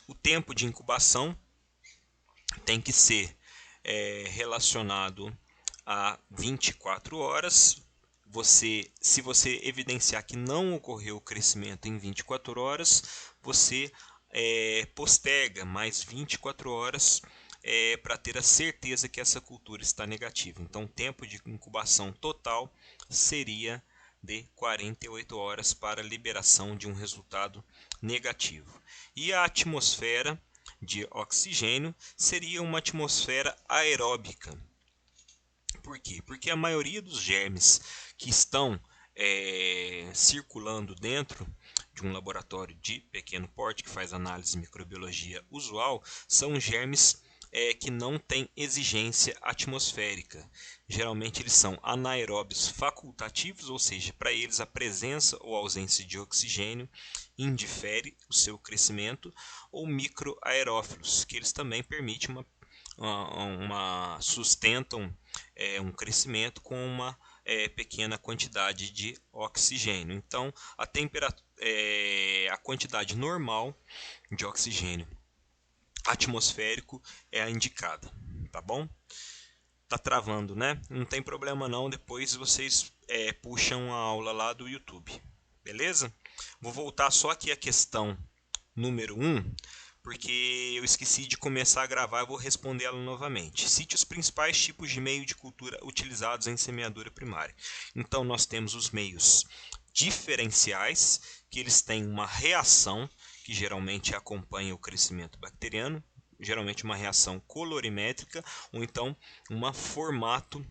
O tempo de incubação tem que ser relacionado a 24 horas. Se você evidenciar que não ocorreu o crescimento em 24 horas, você posterga mais 24 horas para ter a certeza que essa cultura está negativa. Então, o tempo de incubação total seria de 48 horas para liberação de um resultado negativo. E a atmosfera de oxigênio seria uma atmosfera aeróbica. Por quê? Porque a maioria dos germes que estão circulando dentro de um laboratório de pequeno porte que faz análise de microbiologia usual são germes que não têm exigência atmosférica. Geralmente eles são anaeróbios facultativos, ou seja, para eles a presença ou ausência de oxigênio indifere o seu crescimento, ou microaerófilos, que eles também permitem sustentam um crescimento com uma pequena quantidade de oxigênio. Então, a quantidade normal de oxigênio atmosférico é a indicada, tá bom? Tá travando, né? Não tem problema não, depois vocês puxam a aula lá do YouTube, beleza? Vou voltar só aqui a questão número 1, porque eu esqueci de começar a gravar, eu vou responder ela novamente. Cite os principais tipos de meio de cultura utilizados em semeadura primária. Então, nós temos os meios diferenciais, que eles têm uma reação, que geralmente acompanha o crescimento bacteriano, geralmente uma reação colorimétrica, ou então um formato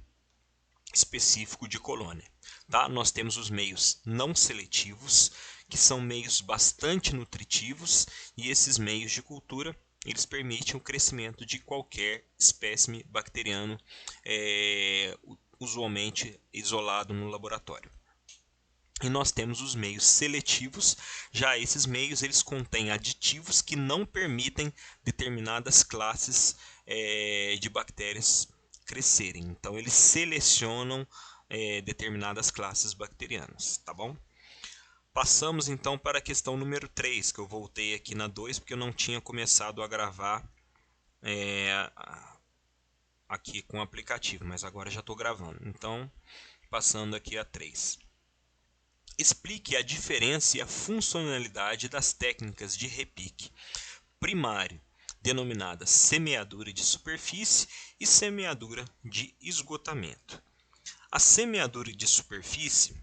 específico de colônia. Tá? Nós temos os meios não seletivos, que são meios bastante nutritivos, e esses meios de cultura eles permitem o crescimento de qualquer espécime bacteriano, usualmente isolado no laboratório. E nós temos os meios seletivos, já esses meios eles contêm aditivos que não permitem determinadas classes de bactérias crescerem. Então eles selecionam determinadas classes bacterianas, tá bom? Passamos então para a questão número 3, que eu voltei aqui na 2 porque eu não tinha começado a gravar aqui com o aplicativo, mas agora já estou gravando. Então, passando aqui a 3. Explique a diferença e a funcionalidade das técnicas de repique primário, denominadas semeadura de superfície e semeadura de esgotamento. A semeadura de superfície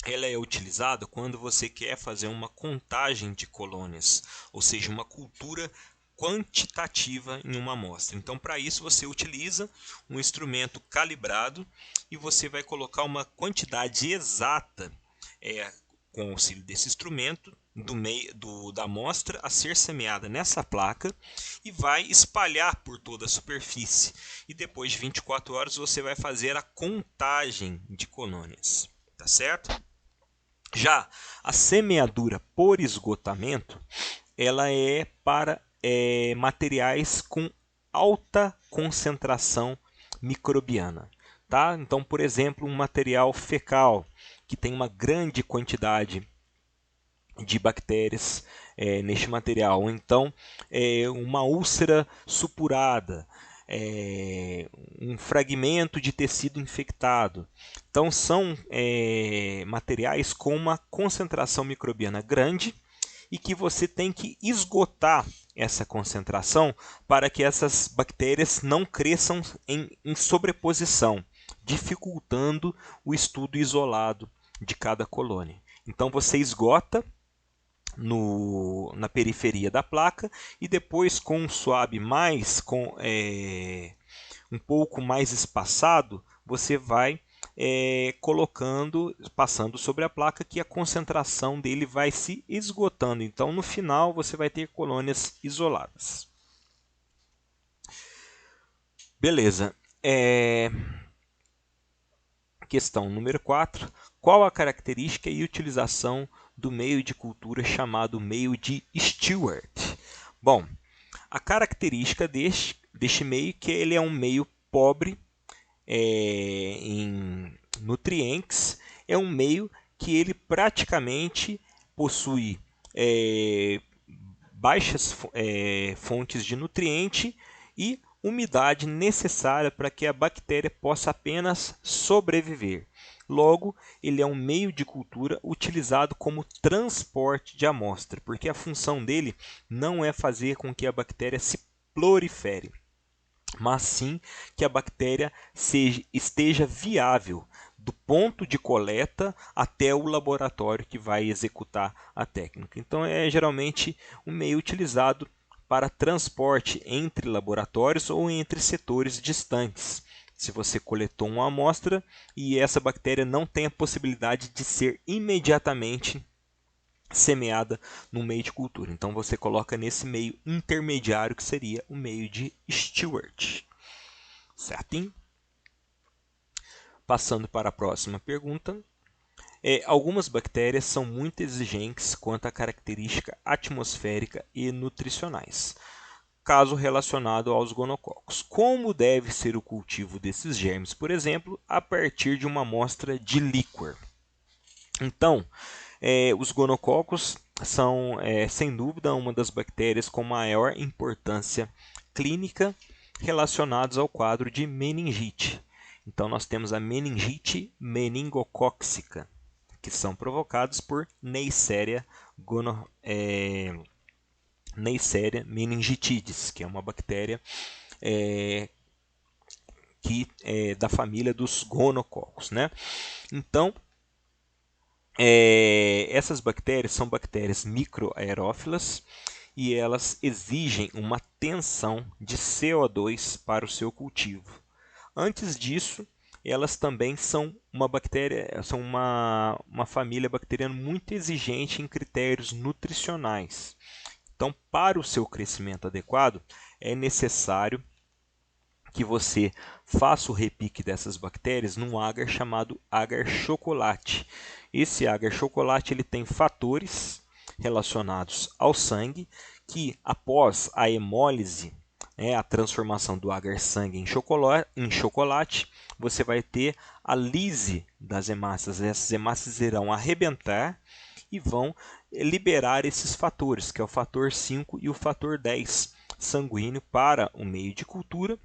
ela é utilizada quando você quer fazer uma contagem de colônias, ou seja, uma cultura quantitativa em uma amostra. Então, para isso, você utiliza um instrumento calibrado e você vai colocar uma quantidade exata com o auxílio desse instrumento da amostra a ser semeada nessa placa e vai espalhar por toda a superfície. E depois de 24 horas você vai fazer a contagem de colônias. Tá certo? Já a semeadura por esgotamento, ela é para materiais com alta concentração microbiana. Tá? Então, por exemplo, um material fecal que tem uma grande quantidade de bactérias neste material, ou então uma úlcera supurada, um fragmento de tecido infectado. Então são materiais com uma concentração microbiana grande e que você tem que esgotar essa concentração para que essas bactérias não cresçam em sobreposição, dificultando o estudo isolado de cada colônia. Então você esgota na periferia da placa e depois com um swab um pouco mais espaçado, você vai passando sobre a placa que a concentração dele vai se esgotando. Então no final você vai ter colônias isoladas. Beleza. Questão número 4. Qual a característica e utilização do meio de cultura chamado meio de Stewart? Bom, a característica deste meio é que ele é um meio pobre em nutrientes, é um meio que ele praticamente possui baixas fontes de nutriente e umidade necessária para que a bactéria possa apenas sobreviver. Logo, ele é um meio de cultura utilizado como transporte de amostra, porque a função dele não é fazer com que a bactéria se prolifere, mas sim que a bactéria esteja viável do ponto de coleta até o laboratório que vai executar a técnica. Então, é geralmente um meio utilizado para transporte entre laboratórios ou entre setores distantes. Se você coletou uma amostra e essa bactéria não tem a possibilidade de ser imediatamente semeada no meio de cultura. Então você coloca nesse meio intermediário que seria o meio de Stewart. Certinho? Passando para a próxima pergunta. Algumas bactérias são muito exigentes quanto à característica atmosférica e nutricionais, caso relacionado aos gonococos. Como deve ser o cultivo desses germes, por exemplo, a partir de uma amostra de líquor? Então, os gonococos são, sem dúvida, uma das bactérias com maior importância clínica relacionados ao quadro de meningite. Então, nós temos a meningite meningocócica, que são provocados por Neisseria meningitidis, que é uma bactéria que é da família dos gonococos, né? Então, essas bactérias são bactérias microaerófilas e elas exigem uma tensão de CO2 para o seu cultivo. Antes disso, elas também são uma família bacteriana muito exigente em critérios nutricionais. Então, para o seu crescimento adequado, é necessário que você faça o repique dessas bactérias num agar chamado agar chocolate. Esse agar chocolate ele tem fatores relacionados ao sangue que, após a hemólise, a transformação do agar sangue em chocolate, você vai ter a lise das hemácias. Essas hemácias irão arrebentar e vão liberar esses fatores, que é o fator 5 e o fator 10 sanguíneo para o meio de cultura,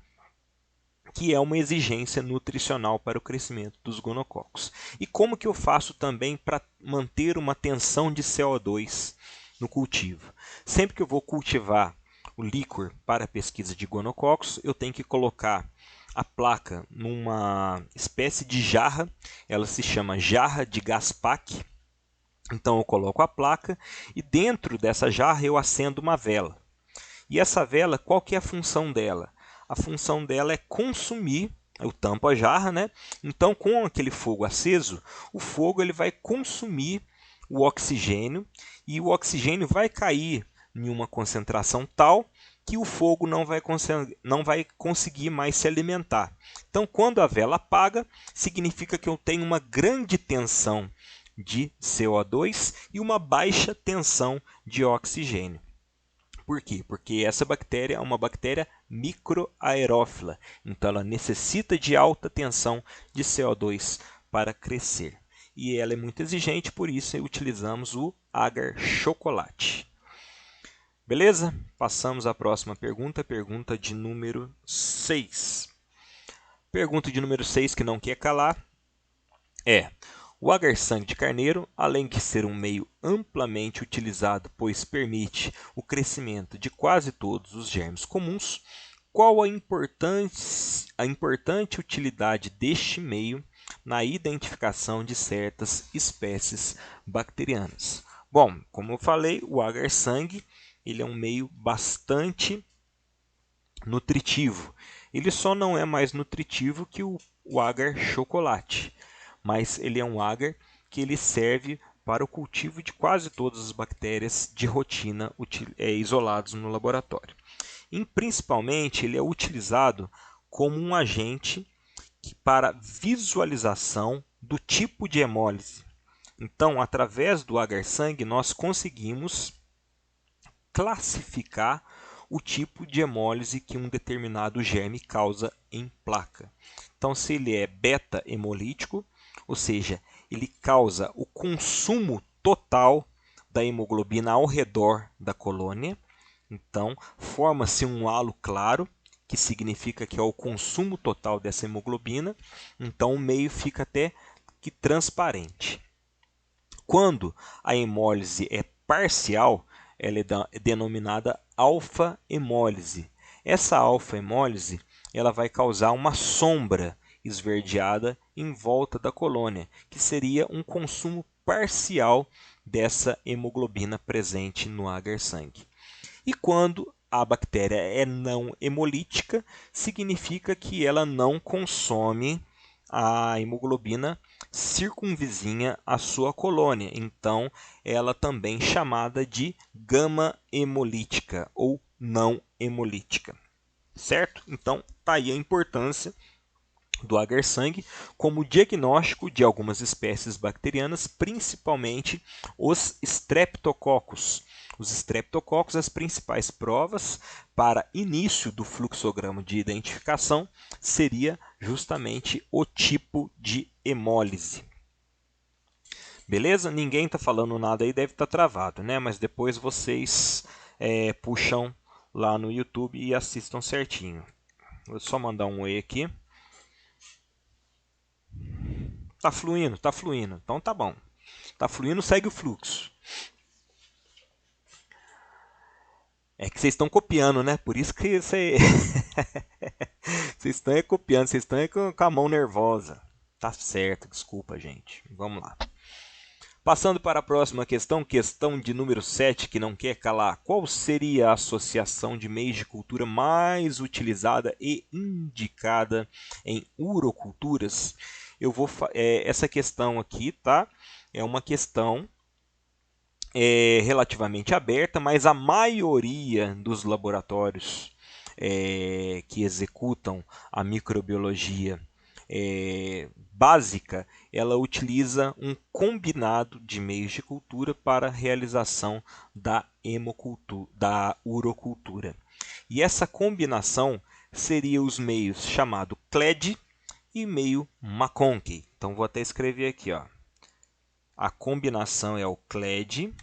que é uma exigência nutricional para o crescimento dos gonococos. E como que eu faço também para manter uma tensão de CO2 no cultivo? Sempre que eu vou cultivar o líquor para a pesquisa de gonococos, eu tenho que colocar a placa numa espécie de jarra, ela se chama jarra de Gaspach. Então eu coloco a placa e dentro dessa jarra eu acendo uma vela. E essa vela, qual que é a função dela? A função dela é consumir, eu tampo a jarra, né? Então, com aquele fogo aceso, o fogo ele vai consumir o oxigênio e o oxigênio vai cair em uma concentração tal que o fogo não vai conseguir mais se alimentar. Então, quando a vela apaga, significa que eu tenho uma grande tensão de CO2 e uma baixa tensão de oxigênio. Por quê? Porque essa bactéria é uma bactéria microaerófila, então ela necessita de alta tensão de CO2 para crescer. E ela é muito exigente, por isso utilizamos o agar chocolate. Beleza? Passamos à próxima pergunta, pergunta de número 6. Pergunta de número 6 que não quer calar é: o agar sangue de carneiro, além de ser um meio amplamente utilizado, pois permite o crescimento de quase todos os germes comuns, qual a importante utilidade deste meio na identificação de certas espécies bacterianas? Bom, como eu falei, o agar sangue ele é um meio bastante nutritivo. Ele só não é mais nutritivo que o agar chocolate, mas ele é um agar que ele serve para o cultivo de quase todas as bactérias de rotina isolados no laboratório. E, principalmente, ele é utilizado como um agente para visualização do tipo de hemólise. Então, através do agar sangue, nós conseguimos classificar o tipo de hemólise que um determinado germe causa em placa. Então, se ele é beta-hemolítico, ou seja, ele causa o consumo total da hemoglobina ao redor da colônia. Então, forma-se um halo claro, que significa que é o consumo total dessa hemoglobina. Então, o meio fica até que transparente. Quando a hemólise é parcial, ela é denominada alfa-hemólise. Essa alfa-hemólise ela vai causar uma sombra esverdeada em volta da colônia, que seria um consumo parcial dessa hemoglobina presente no agar-sangue. E quando a bactéria é não hemolítica, significa que ela não consome a hemoglobina circunvizinha à sua colônia. Então, ela também é chamada de gama-hemolítica ou não hemolítica. Certo? Então, está aí a importância do agar-sangue como diagnóstico de algumas espécies bacterianas, principalmente os streptococcus. Os streptococcus, as principais provas para início do fluxograma de identificação seria justamente o tipo de hemólise. Beleza? Ninguém está falando nada aí, deve estar travado, né? Mas depois vocês puxam lá no YouTube e assistam certinho. Vou só mandar um oi aqui. Tá fluindo, tá fluindo. Então tá bom. Tá fluindo, segue o fluxo. É que vocês estão copiando, né? Por isso que vocês estão copiando, vocês estão com a mão nervosa. Tá certo, desculpa, gente. Vamos lá. Passando para a próxima questão, questão de número 7, que não quer calar. Qual seria a associação de meios de cultura mais utilizada e indicada em uroculturas? Essa questão aqui, tá? É uma questão relativamente aberta, mas a maioria dos laboratórios que executam a microbiologia básica, ela utiliza um combinado de meios de cultura para a realização da urocultura. E essa combinação seria os meios chamado CLED e meio McConkey. Então vou até escrever aqui, ó. A combinação é o CLED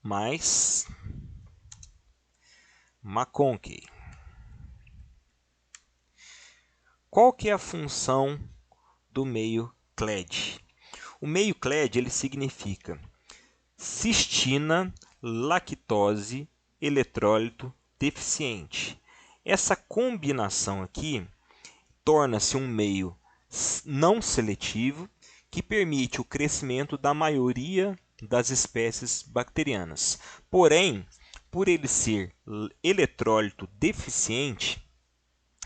mais McConkey. Qual que é a função do meio CLED? O meio CLED ele significa cistina, lactose, eletrólito deficiente. Essa combinação aqui torna-se um meio não seletivo que permite o crescimento da maioria das espécies bacterianas. Porém, por ele ser eletrólito deficiente,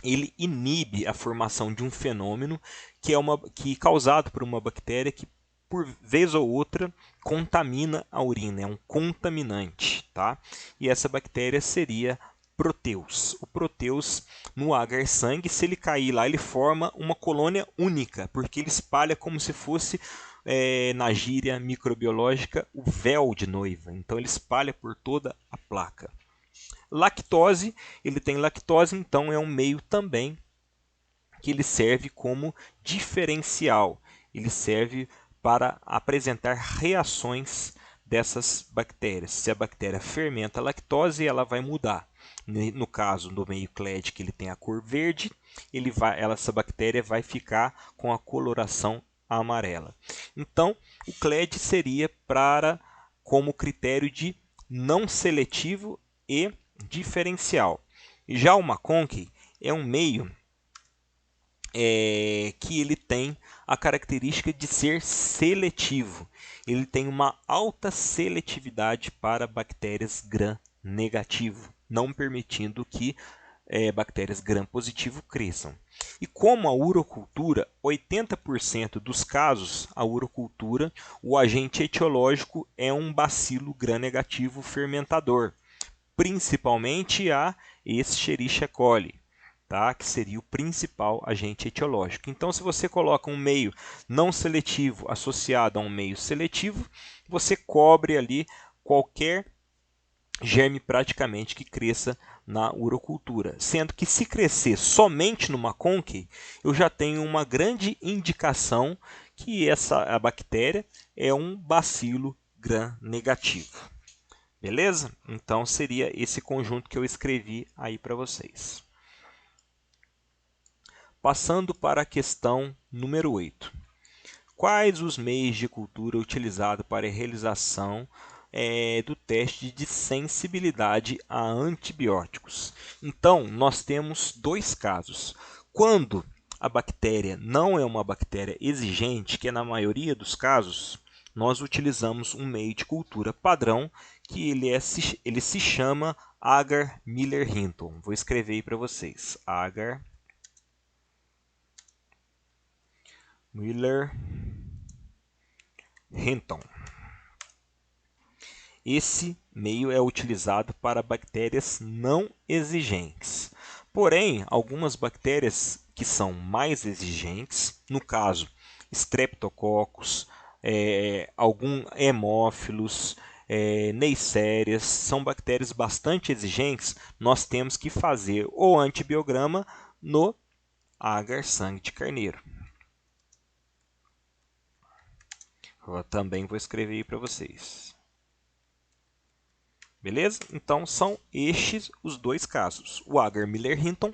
ele inibe a formação de um fenômeno que é causado por uma bactéria que, por vez ou outra, contamina a urina, é um contaminante, tá? E essa bactéria seria Proteus. O Proteus, no agar-sangue, se ele cair lá, ele forma uma colônia única, porque ele espalha como se fosse, na gíria microbiológica, o véu de noiva. Então, ele espalha por toda a placa. Lactose, ele tem lactose, então é um meio também que ele serve como diferencial. Ele serve para apresentar reações dessas bactérias. Se a bactéria fermenta a lactose, ela vai mudar. No caso do meio CLED, que ele tem a cor verde, essa bactéria vai ficar com a coloração amarela. Então, o CLED seria como critério de não seletivo e diferencial. Já o McConkey é um meio que ele tem a característica de ser seletivo. Ele tem uma alta seletividade para bactérias gram-negativo, não permitindo que bactérias gram-positivo cresçam. E como a urocultura, 80% dos casos, a urocultura, o agente etiológico é um bacilo gram-negativo fermentador, principalmente a Escherichia coli, tá? Que seria o principal agente etiológico. Então, se você coloca um meio não seletivo associado a um meio seletivo, você cobre ali qualquer germe praticamente que cresça na urocultura. Sendo que se crescer somente no McConkey, eu já tenho uma grande indicação que a bactéria é um bacilo gram-negativo. Beleza? Então, seria esse conjunto que eu escrevi aí para vocês. Passando para a questão número 8. Quais os meios de cultura utilizados para a realização do teste de sensibilidade a antibióticos? Então, nós temos dois casos. Quando a bactéria não é uma bactéria exigente, que é na maioria dos casos, nós utilizamos um meio de cultura padrão, que ele se chama Agar Miller Hinton. Vou escrever aí para vocês. Agar Miller Hinton. Esse meio é utilizado para bactérias não exigentes. Porém, algumas bactérias que são mais exigentes, no caso, Streptococcus, alguns hemófilos, Neisseриas, são bactérias bastante exigentes, nós temos que fazer o antibiograma no agar sangue de carneiro. Eu também vou escrever aí para vocês. Beleza? Então, são estes os dois casos. O agar Miller Hinton,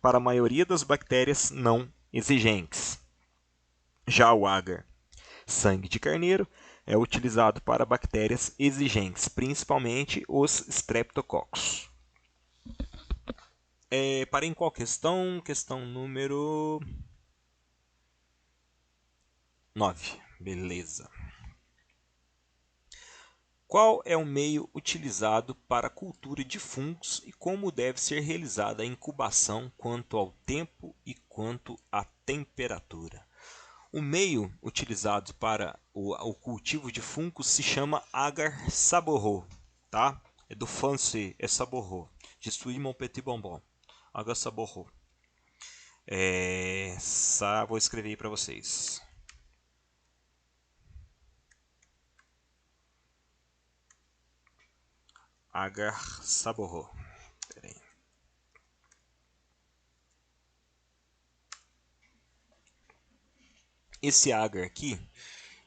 para a maioria das bactérias não exigentes. Já o agar sangue de carneiro é utilizado para bactérias exigentes, principalmente os Streptococcus. Parei em qual questão? Questão número 9. Beleza. Qual é o meio utilizado para a cultura de fungos e como deve ser realizada a incubação quanto ao tempo e quanto à temperatura? O meio utilizado para o cultivo de fungos se chama agar saborro, tá? É do francês, é saborro. Je suis mon petit bonbon. Agar saborro. Vou escrever aí para vocês. Agar saborro. Peraí. Esse agar aqui,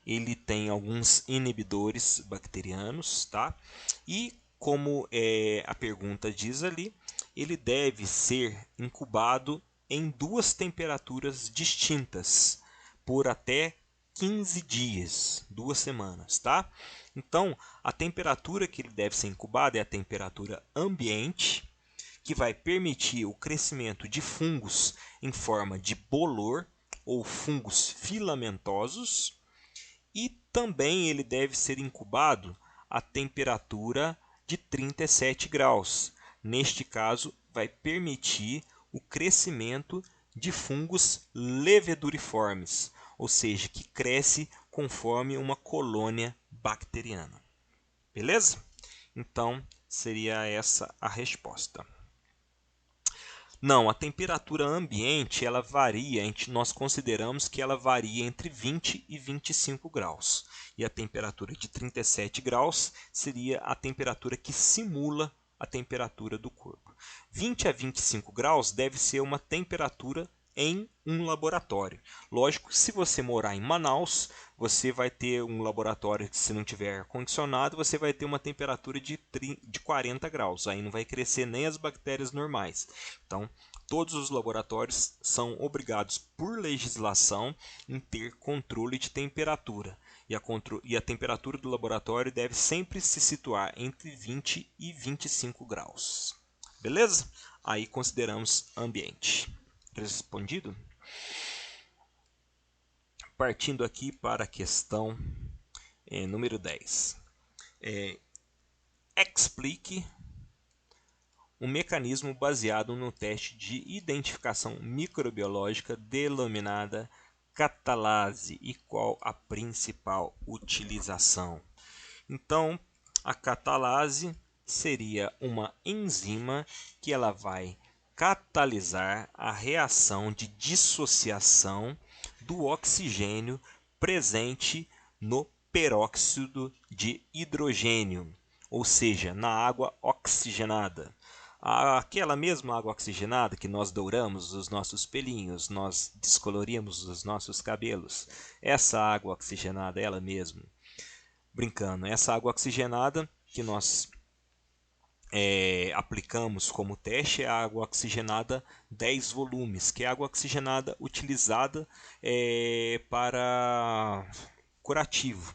ele tem alguns inibidores bacterianos, tá? E como a pergunta diz ali, ele deve ser incubado em duas temperaturas distintas por até 15 dias, 2 semanas, tá? Então, a temperatura que ele deve ser incubado é a temperatura ambiente, que vai permitir o crescimento de fungos em forma de bolor ou fungos filamentosos, e também ele deve ser incubado a temperatura de 37 graus. Neste caso, vai permitir o crescimento de fungos leveduriformes, ou seja, que cresce conforme uma colônia bacteriana. Beleza? Então, seria essa a resposta. Não, a temperatura ambiente ela varia, nós consideramos que ela varia entre 20 e 25 graus. E a temperatura de 37 graus seria a temperatura que simula a temperatura do corpo. 20 a 25 graus deve ser uma temperatura em um laboratório. Lógico, se você morar em Manaus, você vai ter um laboratório que, se não tiver ar-condicionado, você vai ter uma temperatura de 40 graus. Aí não vai crescer nem as bactérias normais. Então, todos os laboratórios são obrigados, por legislação, em ter controle de temperatura. E a temperatura do laboratório deve sempre se situar entre 20 e 25 graus. Beleza? Aí consideramos ambiente. Respondido? Partindo aqui para a questão número 10. Explique um mecanismo baseado no teste de identificação microbiológica denominada catalase e qual a principal utilização. Então, a catalase seria uma enzima que ela vai catalisar a reação de dissociação do oxigênio presente no peróxido de hidrogênio, ou seja, na água oxigenada. Aquela mesma água oxigenada que nós douramos os nossos pelinhos, nós descolorimos os nossos cabelos. Essa água oxigenada, ela mesma, brincando, essa água oxigenada que nós aplicamos como teste é a água oxigenada 10 volumes, que é a água oxigenada utilizada para curativo.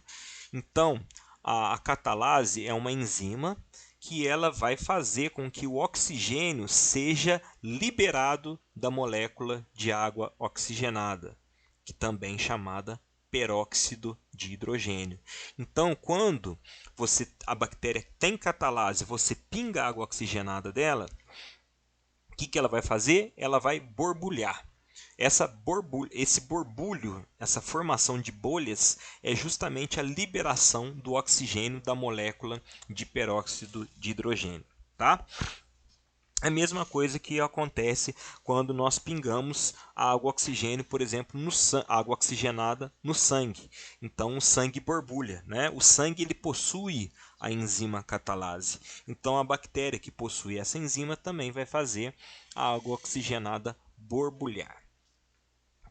Então, a catalase é uma enzima que ela vai fazer com que o oxigênio seja liberado da molécula de água oxigenada, que também é chamada peróxido de hidrogênio. Então, quando a bactéria tem catalase, você pinga a água oxigenada dela, o que ela vai fazer? Ela vai borbulhar. Esse borbulho, essa formação de bolhas, é justamente a liberação do oxigênio da molécula de peróxido de hidrogênio. Tá? É a mesma coisa que acontece quando nós pingamos a água oxigênio, por exemplo, água oxigenada no sangue. Então o sangue borbulha, né? O sangue ele possui a enzima catalase. Então a bactéria que possui essa enzima também vai fazer a água oxigenada borbulhar.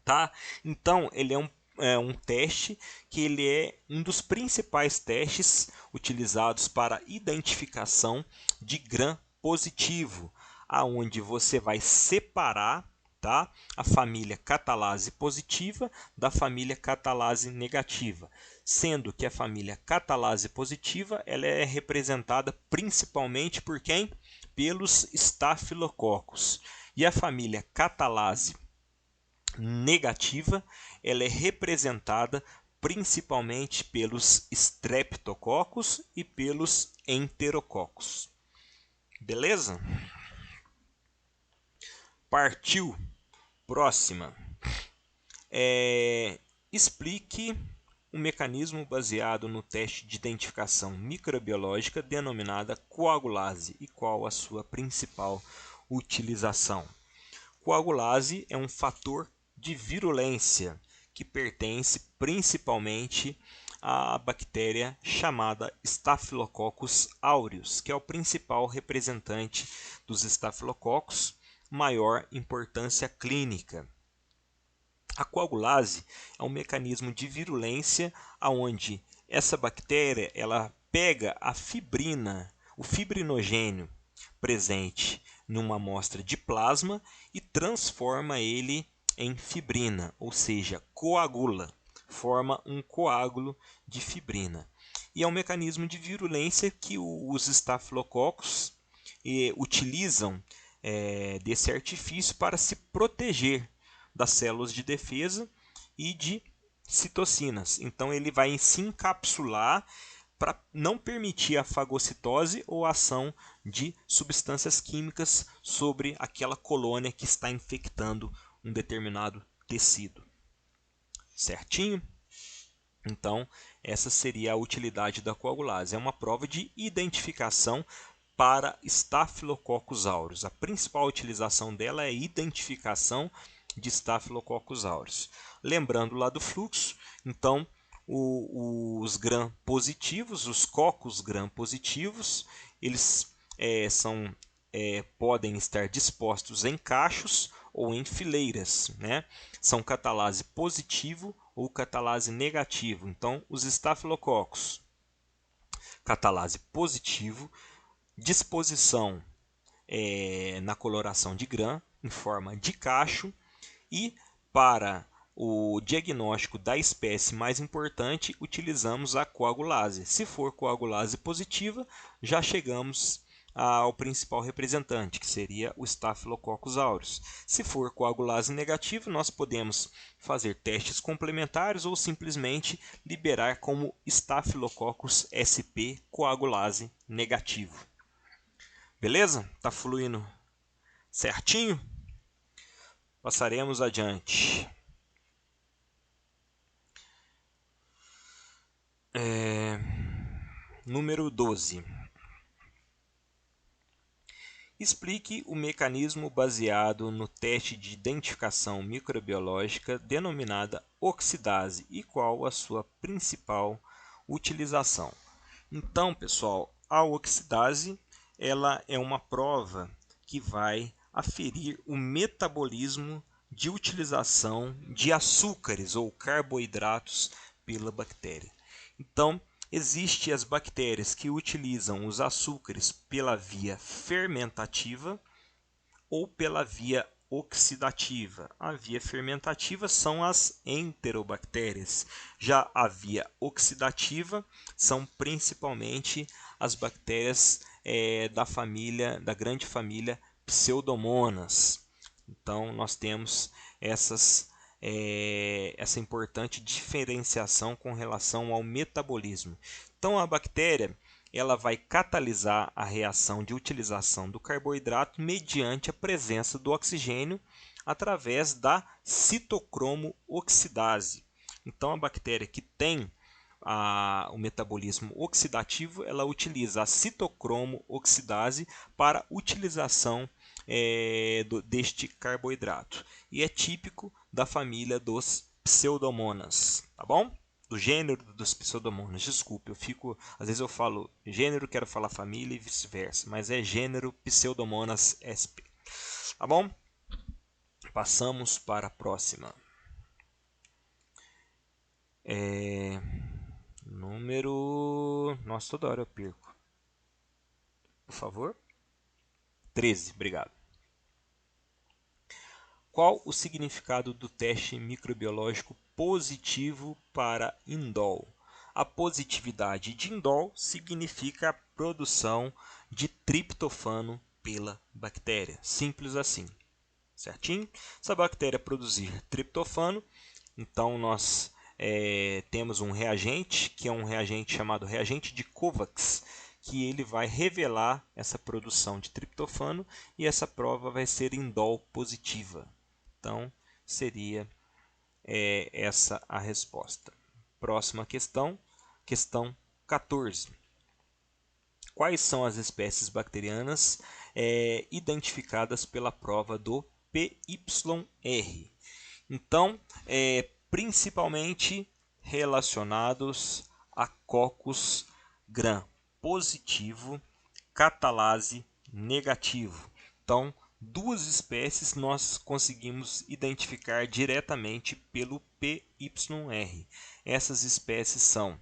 Tá? Então ele é um teste que ele é um dos principais testes utilizados para identificação de Gram positivo, aonde você vai separar, tá, a família catalase positiva da família catalase negativa, sendo que a família catalase positiva ela é representada principalmente por quem? Pelos estafilococos. E a família catalase negativa ela é representada principalmente pelos streptococos e pelos enterococos. Beleza? Partiu. Próxima. Explique um mecanismo baseado no teste de identificação microbiológica denominada coagulase e qual a sua principal utilização. Coagulase é um fator de virulência que pertence principalmente à bactéria chamada Staphylococcus aureus, que é o principal representante dos estafilococos, maior importância clínica. A coagulase é um mecanismo de virulência onde essa bactéria ela pega a fibrina, o fibrinogênio presente numa amostra de plasma e transforma ele em fibrina, ou seja, coagula, forma um coágulo de fibrina. E é um mecanismo de virulência que os estafilococos utilizam desse artifício para se proteger das células de defesa e de citocinas. Então ele vai se encapsular para não permitir a fagocitose ou a ação de substâncias químicas sobre aquela colônia que está infectando um determinado tecido. Certinho? Então, essa seria a utilidade da coagulase. É uma prova de identificação para Staphylococcus aureus. A principal utilização dela é a identificação de Staphylococcus aureus. Lembrando lá do fluxo, então, os gram positivos, os cocos gram positivos, eles podem estar dispostos em cachos ou em fileiras, né? São catalase positivo ou catalase negativo. Então, os estafilococos, catalase positivo, disposição na coloração de gram em forma de cacho, e para o diagnóstico da espécie mais importante utilizamos a coagulase. Se for coagulase positiva, já chegamos ao principal representante, que seria o Staphylococcus aureus. Se for coagulase negativa, nós podemos fazer testes complementares ou simplesmente liberar como Staphylococcus sp coagulase negativo. Beleza? Tá fluindo certinho? Passaremos adiante. Número 12. Explique o mecanismo baseado no teste de identificação microbiológica denominada oxidase e qual a sua principal utilização. Então, pessoal, a oxidase ela é uma prova que vai aferir o metabolismo de utilização de açúcares ou carboidratos pela bactéria. Então, existem as bactérias que utilizam os açúcares pela via fermentativa ou pela via oxidativa. A via fermentativa são as enterobactérias. Já a via oxidativa são principalmente as bactérias da grande família Pseudomonas. Então nós temos essa importante diferenciação com relação ao metabolismo. Então a bactéria ela vai catalisar a reação de utilização do carboidrato mediante a presença do oxigênio através da citocromo oxidase. Então, a bactéria que tem o metabolismo oxidativo, ela utiliza a citocromo oxidase para utilização deste carboidrato. E é típico da família dos Pseudomonas, tá bom? Do gênero dos Pseudomonas. Desculpe, às vezes eu falo gênero, quero falar família e vice-versa, mas é gênero Pseudomonas sp. Tá bom? Passamos para a próxima. Número... Nossa, toda hora eu perco. Por favor. 13, obrigado. Qual o significado do teste microbiológico positivo para indol? A positividade de indol significa a produção de triptofano pela bactéria. Simples assim. Certinho? Se a bactéria produzir triptofano, então nós temos um reagente, que é um reagente chamado reagente de Kovacs, que ele vai revelar essa produção de triptofano e essa prova vai ser indol positiva. Então, seria essa a resposta. Próxima questão, questão 14. Quais são as espécies bacterianas identificadas pela prova do PYR? Então, principalmente relacionados a Coccus gram positivo, catalase negativo. Então, duas espécies nós conseguimos identificar diretamente pelo PYR. Essas espécies são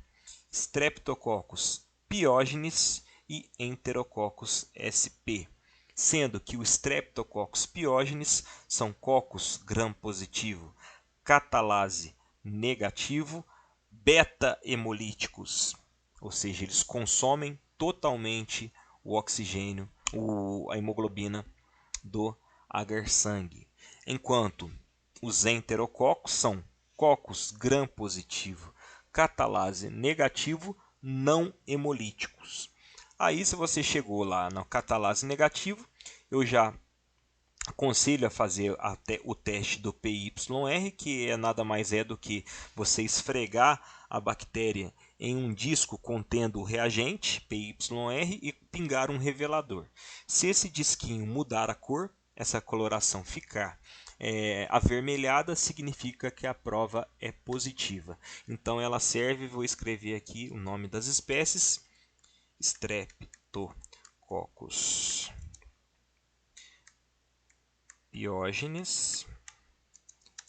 Streptococcus pyogenes e Enterococcus sp, sendo que o Streptococcus pyogenes são cocos gram-positivo, catalase negativo, beta-hemolíticos, ou seja, eles consomem totalmente o oxigênio, a hemoglobina do agar-sangue, enquanto os enterococos são cocos gram-positivo, catalase negativo, não hemolíticos. Aí, se você chegou lá no catalase negativo, eu já aconselho a fazer até o teste do PYR, que nada mais é do que você esfregar a bactéria em um disco contendo o reagente PYR e pingar um revelador. Se esse disquinho mudar a cor, essa coloração ficar avermelhada, significa que a prova é positiva. Então ela serve, vou escrever aqui o nome das espécies: Streptococcus pyogenes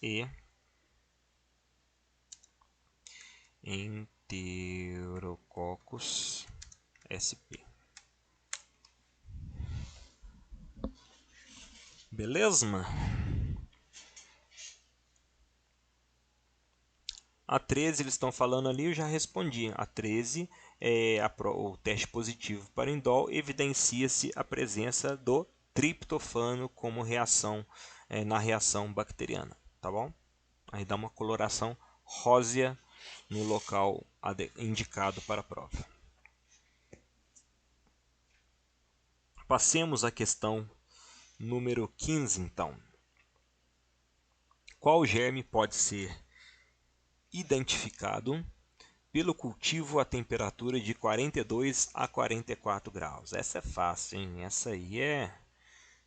e Enterococcus sp. Beleza? A 13 eles estão falando ali, eu já respondi. A 13 o teste positivo para indol, evidencia-se a presença do triptofano como reação na reação bacteriana, tá bom? Aí dá uma coloração rósea no local indicado para a prova. Passemos à questão número 15, então. Qual germe pode ser identificado pelo cultivo a temperatura de 42 a 44 graus? Essa é fácil, hein? Essa aí é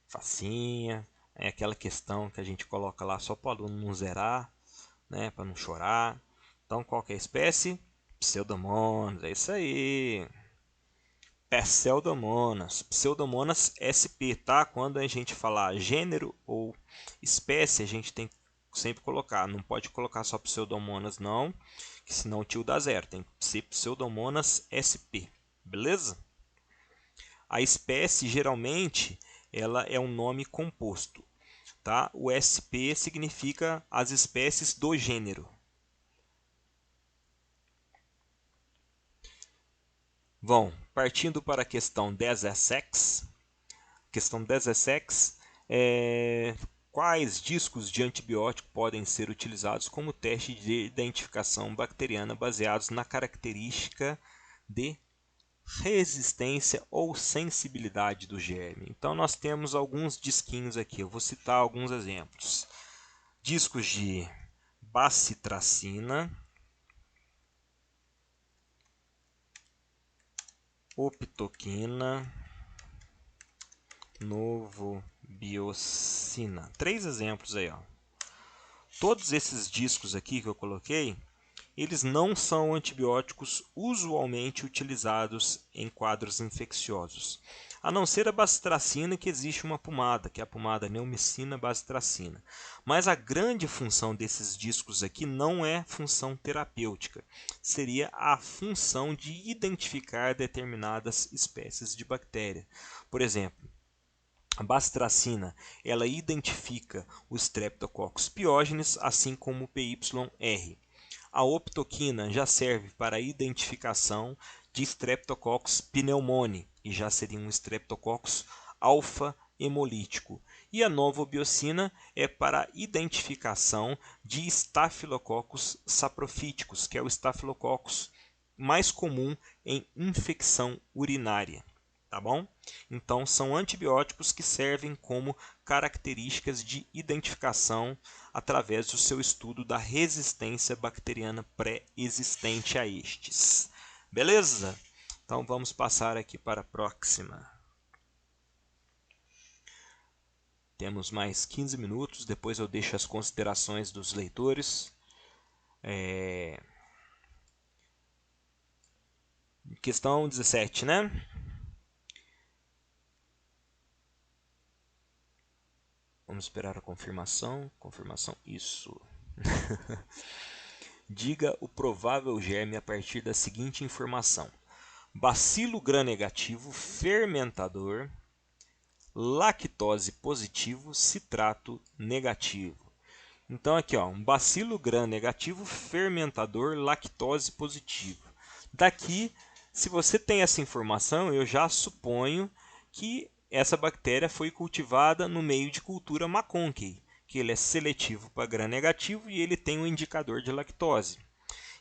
facinha. É aquela questão que a gente coloca lá só para o aluno não zerar, né? Para não chorar. Então, qual que é a espécie? Pseudomonas, é isso aí. Pseudomonas. Pseudomonas SP, tá? Quando a gente falar gênero ou espécie, a gente tem que sempre colocar. Não pode colocar só Pseudomonas, não, que senão o tio dá zero. Tem que ser Pseudomonas SP, beleza? A espécie, geralmente, ela é um nome composto, tá? O SP significa as espécies do gênero. Bom, partindo para a questão 16, questão 16 é quais discos de antibiótico podem ser utilizados como teste de identificação bacteriana baseados na característica de resistência ou sensibilidade do germe. Então nós temos alguns disquinhos aqui, eu vou citar alguns exemplos. Discos de bacitracina, optoquina, novobiocina. 3 exemplos aí, ó. Todos esses discos aqui que eu coloquei, eles não são antibióticos usualmente utilizados em quadros infecciosos, a não ser a bacitracina, que existe uma pomada, que é a pomada neomicina bacitracina. Mas a grande função desses discos aqui não é função terapêutica, seria a função de identificar determinadas espécies de bactéria. Por exemplo, a bacitracina, ela identifica o Streptococcus pyogenes, assim como o PYR. A optoquina já serve para a identificação de Streptococcus pneumoniae, e já seria um Streptococcus alfa-hemolítico. E a novobiocina é para a identificação de Staphylococcus saprophyticus, que é o Staphylococcus mais comum em infecção urinária. Tá bom? Então, são antibióticos que servem como características de identificação através do seu estudo da resistência bacteriana pré-existente a estes. Beleza? Então, vamos passar aqui para a próxima. Temos mais 15 minutos, depois eu deixo as considerações dos leitores. Questão 17, né? Vamos esperar a confirmação. Confirmação, isso. Diga o provável germe a partir da seguinte informação: bacilo gram-negativo fermentador, lactose positivo, citrato negativo. Então aqui, ó, um bacilo gram-negativo fermentador, lactose positivo. Daqui, se você tem essa informação, eu já suponho que essa bactéria foi cultivada no meio de cultura McConkey, que ele é seletivo para gram-negativo e ele tem um indicador de lactose.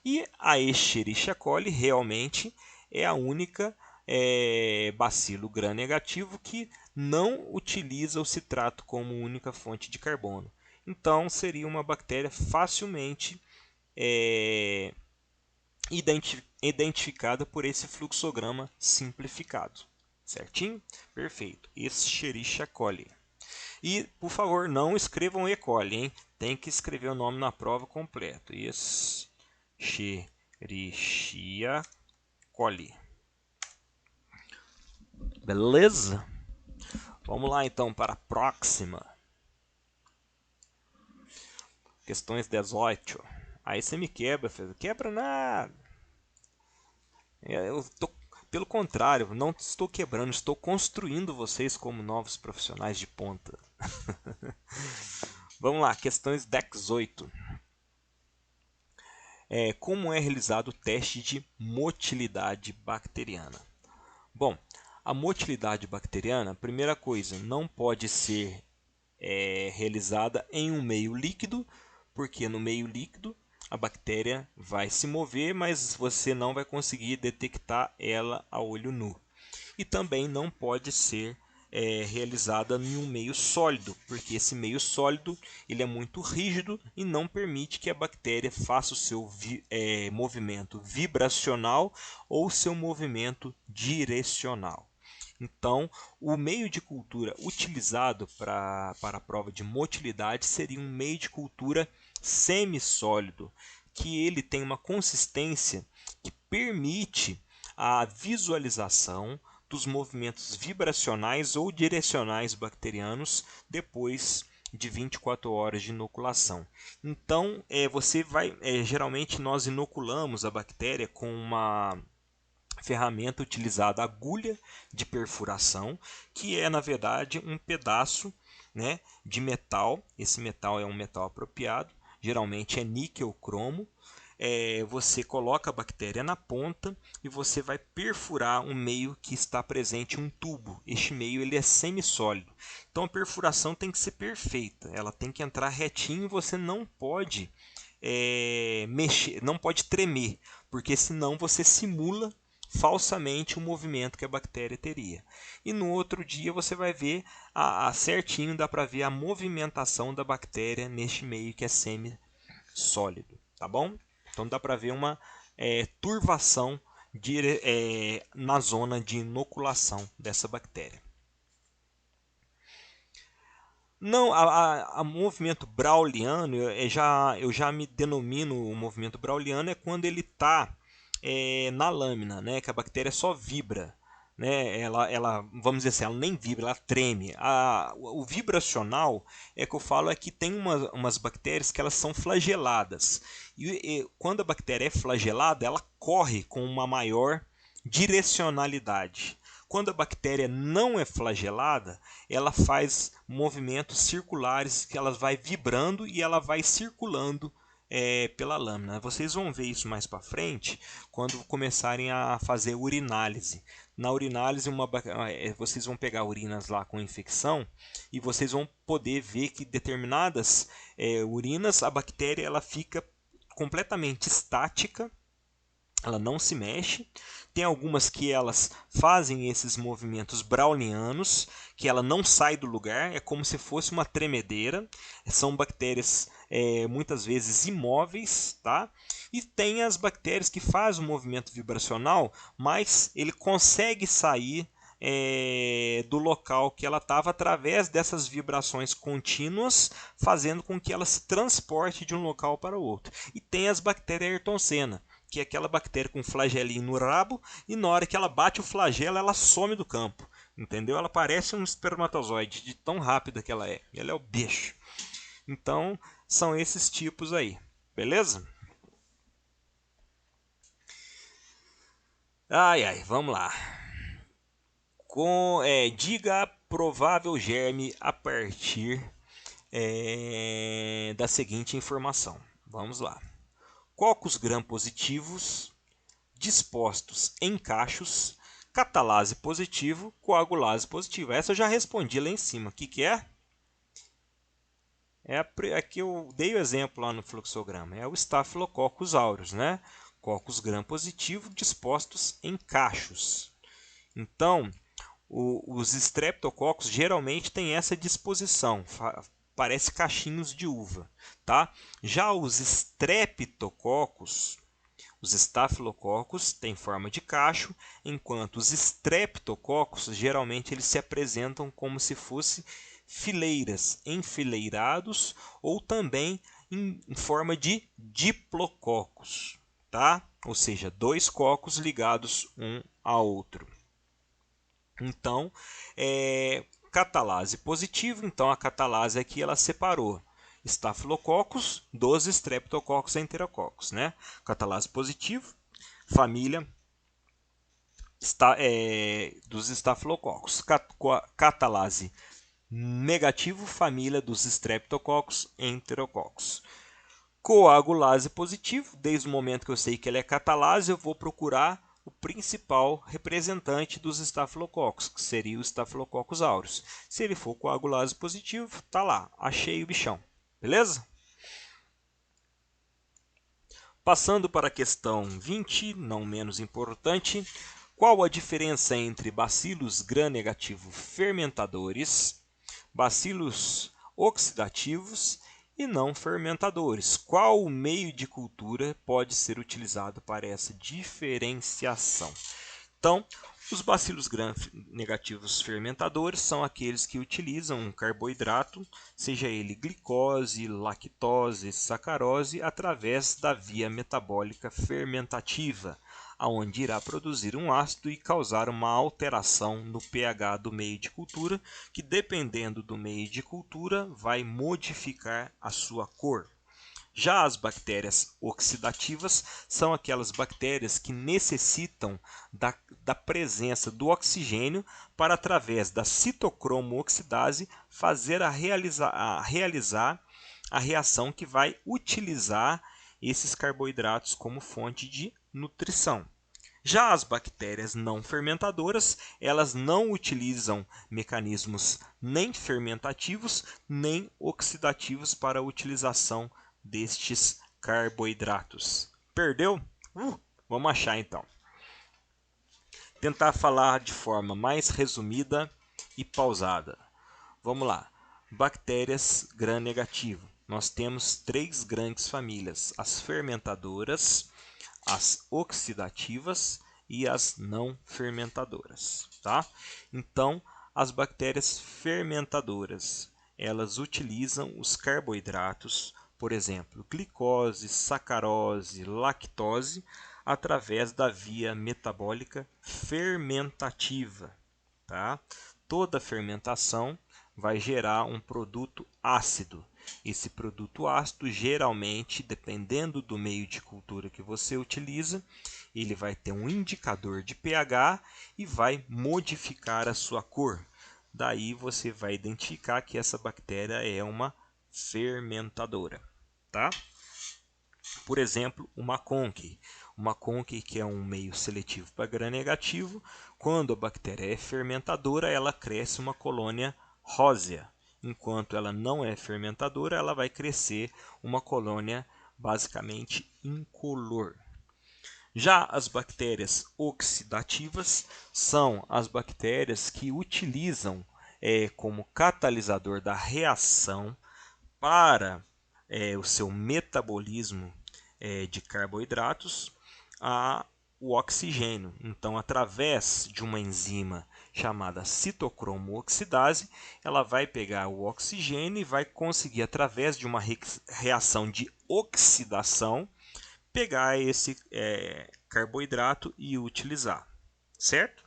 E a Escherichia coli realmente é a única bacilo gram-negativo que não utiliza o citrato como única fonte de carbono. Então, seria uma bactéria facilmente identificada por esse fluxograma simplificado. Certinho? Perfeito. Escherichia coli. E, por favor, não escrevam E. coli, hein? Tem que escrever o nome na prova completo. Escherichia coli. Beleza? Vamos lá, então, para a próxima. Questões 18. Aí você me quebra, Fê. Quebra nada. Pelo contrário, não estou quebrando, estou construindo vocês como novos profissionais de ponta. Vamos lá, questões 18. Como é realizado o teste de motilidade bacteriana? Bom, a motilidade bacteriana, primeira coisa, não pode ser realizada em um meio líquido, porque no meio líquido a bactéria vai se mover, mas você não vai conseguir detectar ela a olho nu. E também não pode ser realizada em um meio sólido, porque esse meio sólido ele é muito rígido e não permite que a bactéria faça o seu movimento vibracional ou seu movimento direcional. Então, o meio de cultura utilizado para a prova de motilidade seria um meio de cultura semissólido, que ele tem uma consistência que permite a visualização dos movimentos vibracionais ou direcionais bacterianos depois de 24 horas de inoculação. Então, geralmente nós inoculamos a bactéria com uma ferramenta utilizada, agulha de perfuração, que é na verdade um pedaço, né, de metal. Esse metal é um metal apropriado, geralmente é níquel cromo. Você coloca a bactéria na ponta e você vai perfurar um meio que está presente um tubo. Este meio ele é semissólido. Então a perfuração tem que ser perfeita, ela tem que entrar retinho e você não pode mexer, não pode tremer, porque senão você simula falsamente o movimento que a bactéria teria. E no outro dia você vai ver certinho, dá para ver a movimentação da bactéria neste meio que é semissólido, tá bom? Então dá para ver uma turvação na zona de inoculação dessa bactéria. Não, a movimento browniano, eu já me denomino o movimento browniano é quando ele está na lâmina, né, que a bactéria só vibra, né, vamos dizer assim, ela nem vibra, ela treme. O vibracional é que eu falo é que tem umas bactérias que elas são flageladas. E quando a bactéria é flagelada, ela corre com uma maior direcionalidade. Quando a bactéria não é flagelada, ela faz movimentos circulares que ela vai vibrando e ela vai circulando pela lâmina. Vocês vão ver isso mais para frente quando começarem a fazer urinálise. Na urinálise, vocês vão pegar urinas lá com infecção e vocês vão poder ver que determinadas urinas, a bactéria ela fica completamente estática, ela não se mexe. Tem algumas que elas fazem esses movimentos brownianos, que ela não sai do lugar, é como se fosse uma tremedeira. São bactérias muitas vezes imóveis, tá? E tem as bactérias que fazem o movimento vibracional, mas ele consegue sair do local que ela estava através dessas vibrações contínuas, fazendo com que ela se transporte de um local para o outro. E tem as bactérias Ayrtonsenna, que é aquela bactéria com flagelinho no rabo, e na hora que ela bate o flagelo, ela some do campo. Entendeu? Ela parece um espermatozoide, de tão rápida que ela é. Ela é o bicho. Então, são esses tipos aí. Beleza? Vamos lá. Diga provável germe a partir da seguinte informação. Vamos lá. Cocos gram-positivos dispostos em cachos, catalase positivo, coagulase positiva. Essa eu já respondi lá em cima. O que é? Aqui eu dei o exemplo lá no fluxograma. É o Staphylococcus aureus, né? Cocos gram-positivo dispostos em cachos. Então, os streptococcus geralmente têm essa disposição. Parece cachinhos de uva, tá? Já os streptococcus, os estafilococcus têm forma de cacho, enquanto os streptococcus geralmente eles se apresentam como se fossem fileiras, enfileirados, ou também em forma de diplococcus, tá? Ou seja, dois cocos ligados um ao outro. Então, catalase positivo, então a catalase aqui ela separou Staphylococcus dos Streptococcus enterococcus, né? Catalase positivo, família dos Staphylococcus. Catalase negativo, família dos Streptococcus enterococcus. Coagulase positivo, desde o momento que eu sei que ele é catalase, eu vou procurar o principal representante dos estafilococcus, que seria o Staphylococcus aureus. Se ele for coagulase positivo, tá lá, achei o bichão. Beleza? Passando para a questão 20, não menos importante. Qual a diferença entre bacilos gram-negativo fermentadores, bacilos oxidativos e não fermentadores? Qual o meio de cultura pode ser utilizado para essa diferenciação? Então, os bacilos gram-negativos fermentadores são aqueles que utilizam um carboidrato, seja ele glicose, lactose, sacarose, através da via metabólica fermentativa, onde irá produzir um ácido e causar uma alteração no pH do meio de cultura, que dependendo do meio de cultura vai modificar a sua cor. Já as bactérias oxidativas são aquelas bactérias que necessitam da presença do oxigênio para, através da citocromo-oxidase, realizar a reação que vai utilizar esses carboidratos como fonte de nutrição. Já as bactérias não fermentadoras, elas não utilizam mecanismos nem fermentativos nem oxidativos para a utilização destes carboidratos. Perdeu? Vamos achar então. Tentar falar de forma mais resumida e pausada. Vamos lá. Bactérias gram-negativo. Nós temos 3 grandes famílias: as fermentadoras, as oxidativas e as não fermentadoras, tá? Então, as bactérias fermentadoras, elas utilizam os carboidratos, por exemplo, glicose, sacarose, lactose, através da via metabólica fermentativa, tá? Toda fermentação vai gerar um produto ácido. Esse produto ácido, geralmente, dependendo do meio de cultura que você utiliza, ele vai ter um indicador de pH e vai modificar a sua cor. Daí você vai identificar que essa bactéria é uma fermentadora, tá? Por exemplo, uma conque. Uma conque, que é um meio seletivo para gram-negativo, quando a bactéria é fermentadora, ela cresce uma colônia rósea. Enquanto ela não é fermentadora, ela vai crescer uma colônia basicamente incolor. Já as bactérias oxidativas são as bactérias que utilizam como catalisador da reação para o seu metabolismo de carboidratos o oxigênio. Então, através de uma enzima chamada citocromo-oxidase, ela vai pegar o oxigênio e vai conseguir, através de uma reação de oxidação, pegar esse carboidrato e utilizar, certo?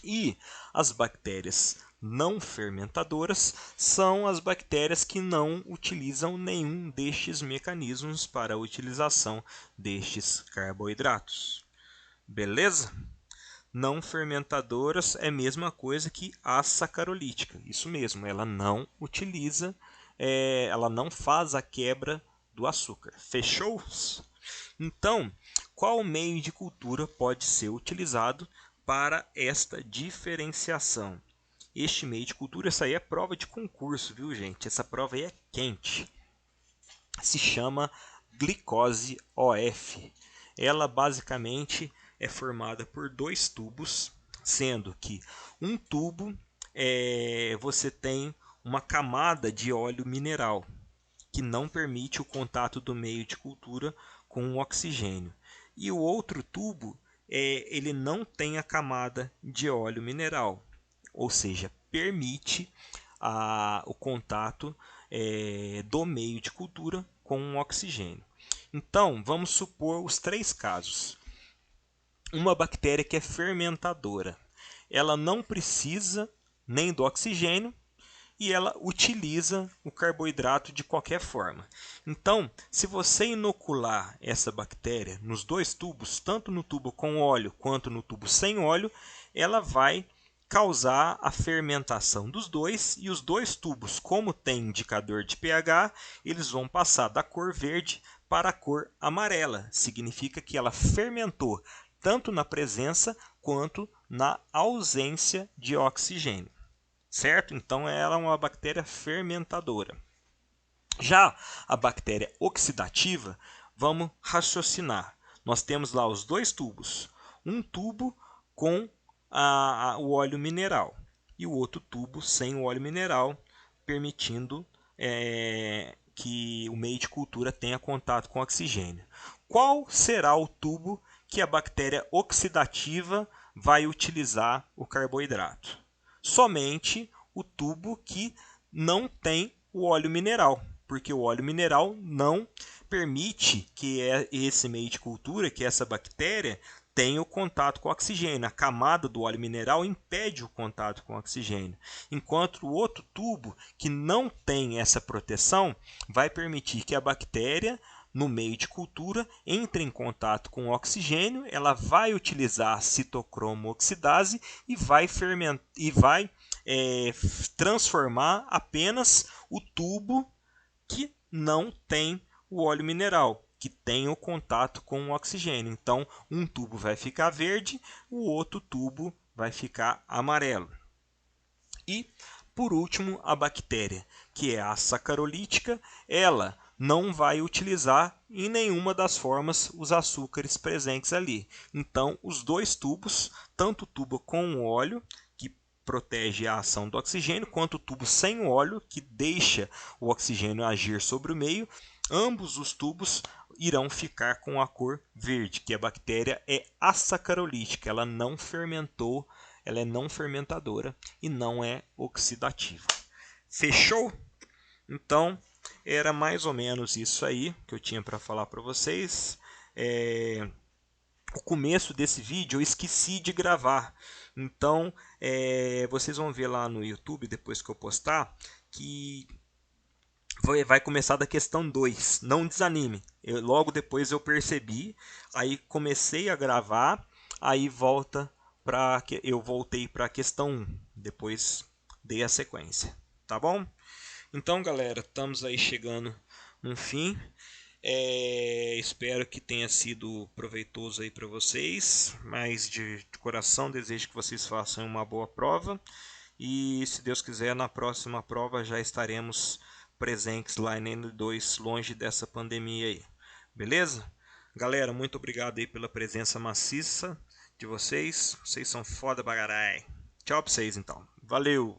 E as bactérias não fermentadoras são as bactérias que não utilizam nenhum destes mecanismos para a utilização destes carboidratos. Beleza? Não fermentadoras é a mesma coisa que a sacarolítica. Isso mesmo, ela não utiliza, ela não faz a quebra do açúcar. Fechou? Então, qual meio de cultura pode ser utilizado para esta diferenciação? Este meio de cultura, essa aí é prova de concurso, viu, gente? Essa prova aí é quente. Se chama glicose OF. Ela basicamente é formada por 2 tubos, sendo que um tubo você tem uma camada de óleo mineral, que não permite o contato do meio de cultura com o oxigênio. E o outro tubo, ele não tem a camada de óleo mineral, ou seja, permite o contato do meio de cultura com o oxigênio. Então, vamos supor os 3 casos. Uma bactéria que é fermentadora, ela não precisa nem do oxigênio e ela utiliza o carboidrato de qualquer forma. Então, se você inocular essa bactéria nos 2 tubos, tanto no tubo com óleo quanto no tubo sem óleo, ela vai causar a fermentação dos dois, e os 2 tubos, como tem indicador de pH, eles vão passar da cor verde para a cor amarela. Significa que ela fermentou tanto na presença quanto na ausência de oxigênio. Certo? Então ela é uma bactéria fermentadora. Já a bactéria oxidativa, vamos raciocinar. Nós temos lá os 2 tubos. Um tubo com o óleo mineral e o outro tubo sem o óleo mineral, permitindo que o meio de cultura tenha contato com oxigênio. Qual será o tubo que a bactéria oxidativa vai utilizar o carboidrato? Somente o tubo que não tem o óleo mineral, porque o óleo mineral não permite que esse meio de cultura, que essa bactéria, tem o contato com o oxigênio. A camada do óleo mineral impede o contato com o oxigênio. Enquanto o outro tubo, que não tem essa proteção, vai permitir que a bactéria, no meio de cultura, entre em contato com o oxigênio, ela vai utilizar a citocromo oxidase e vai transformar apenas o tubo que não tem o óleo mineral, que tem o contato com o oxigênio. Então, um tubo vai ficar verde, o outro tubo vai ficar amarelo. E, por último, a bactéria, que é a sacarolítica, ela não vai utilizar em nenhuma das formas os açúcares presentes ali. Então, os dois tubos, tanto o tubo com o óleo, que protege a ação do oxigênio, quanto o tubo sem o óleo, que deixa o oxigênio agir sobre o meio, ambos os tubos irão ficar com a cor verde, que a bactéria é asacarolítica, ela não fermentou, ela é não fermentadora e não é oxidativa. Fechou? Então, era mais ou menos isso aí que eu tinha para falar para vocês. O começo desse vídeo eu esqueci de gravar. Então, vocês vão ver lá no YouTube, depois que eu postar, que vai começar da questão 2. Não desanime. Logo depois eu percebi, aí comecei a gravar, aí eu voltei para a questão 1. Depois dei a sequência. Tá bom? Então, galera, estamos aí chegando no fim. Espero que tenha sido proveitoso aí para vocês. Mas de coração desejo que vocês façam uma boa prova. E se Deus quiser, na próxima prova já estaremos presentes lá em N2, longe dessa pandemia aí. Beleza? Galera, muito obrigado aí pela presença maciça de vocês. Vocês são foda bagarai. Tchau pra vocês então. Valeu!